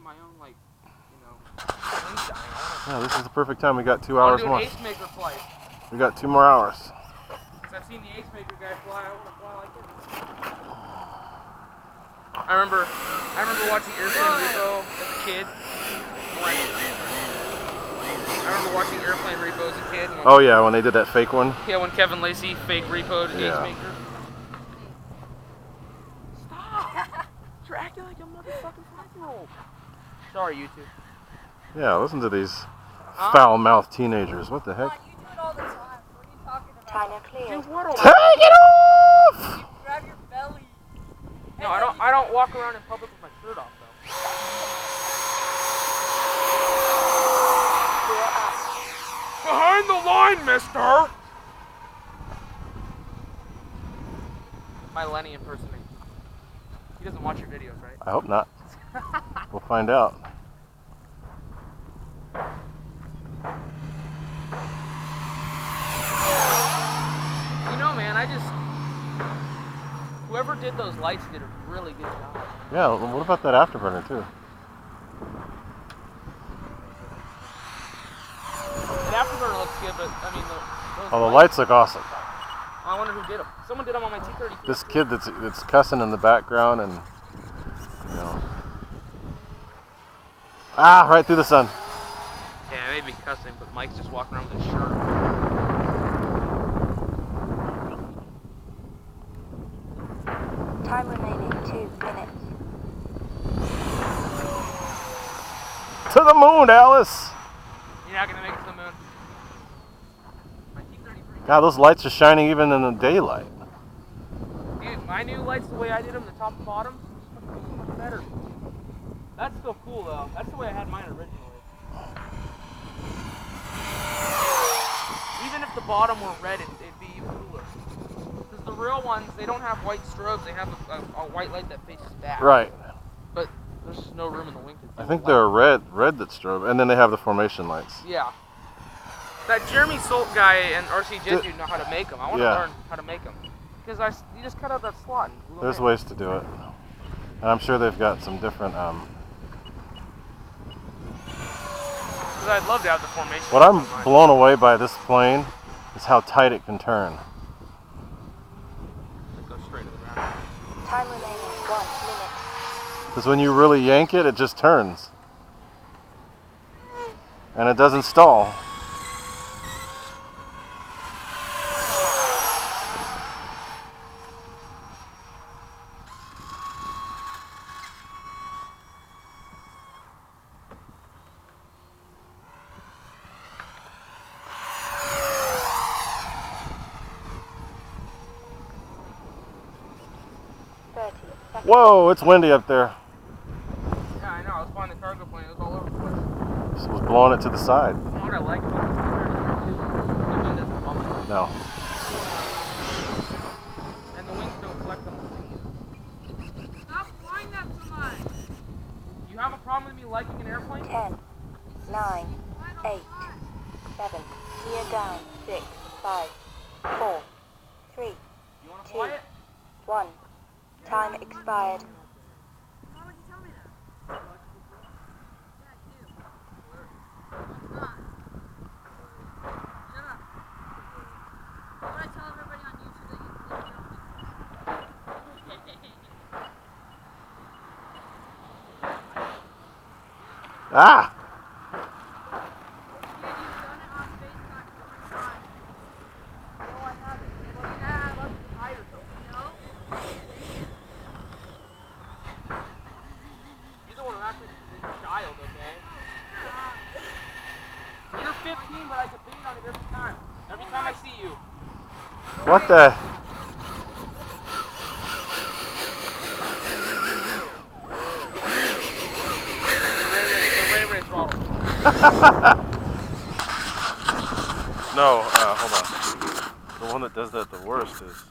get my own, like, wings dying. Yeah, this is the perfect time. We got 2 hours more. I want to do an Ace Maker flight. We got 2 more hours. Because I've seen the Ace Maker guy fly. I want to fly like this. I remember watching Airplane Repo as a kid. I remember watching Airplane Repo as a kid. Oh yeah, when they did that fake one. Yeah, when Kevin Lacey fake repoed Ace Maker. Stop! You're acting like a motherfucking 5-year-old. Sorry, you two. Yeah, listen to these foul-mouthed teenagers. What the heck? You do it all the time. What are you talking about? China clear. Take it off! You grab your belly. No, I don't walk around in public with my shirt off though. Behind the line, mister! My Lenny impersonator. He doesn't watch your videos, right? I hope not. We'll find out. You know, man, whoever did those lights did a really good job. Yeah, what about that afterburner too? The afterburner looks good, but I mean, those the lights look awesome. I wonder who did them. Someone did them on my T-32. This kid that's cussing in the background and, right through the sun. Yeah, maybe cussing, but Mike's just walking around with his shirt. Time remaining 2 minutes. To the moon, Alice! You're not gonna make it to the moon. My T-33. God, those lights are shining even in the daylight. Dude, my new lights, the way I did them, the top and bottom, so much better. That's still cool though. That's the way I had mine originally. Even if the bottom were red, it'd be even cooler. Because the real ones, they don't have white strobes. They have a white light that faces back. Right. But there's just no room in the wing to I think they're red that's strobe, and then they have the formation lights. Yeah. That Jeremy Solt guy and RC Jet dude know how to make them. I want to learn how to make them. Because you just cut out that slot. And there's ways to do it. And I'm sure they've got some different... I'd love to have the formation. What I'm blown away by this plane is how tight it can turn. Go straight to the ground. Time remaining 1 minute. Because when you really yank it, it just turns. And it doesn't stall. Whoa, it's windy up there. Yeah, I know. I was flying the cargo plane. It was all over the place. It was blowing it to the side. You know what I like about the T-32? The wind doesn't bump it. No. And the wings don't flex on the wings. Stop flying that so much. You have a problem with me liking an airplane? 10, 9, 8, 7, gear down, 6, 5, 4, 3, 2, 1. Time expired. Why would you tell me that? Yeah, I do. It's not. Shut up. Why would I tell everybody on YouTube that you live your Ah! You're 15, but I debate on it every time. Every time I see you. What the? Ray throttle. No, hold on. The one that does that the worst is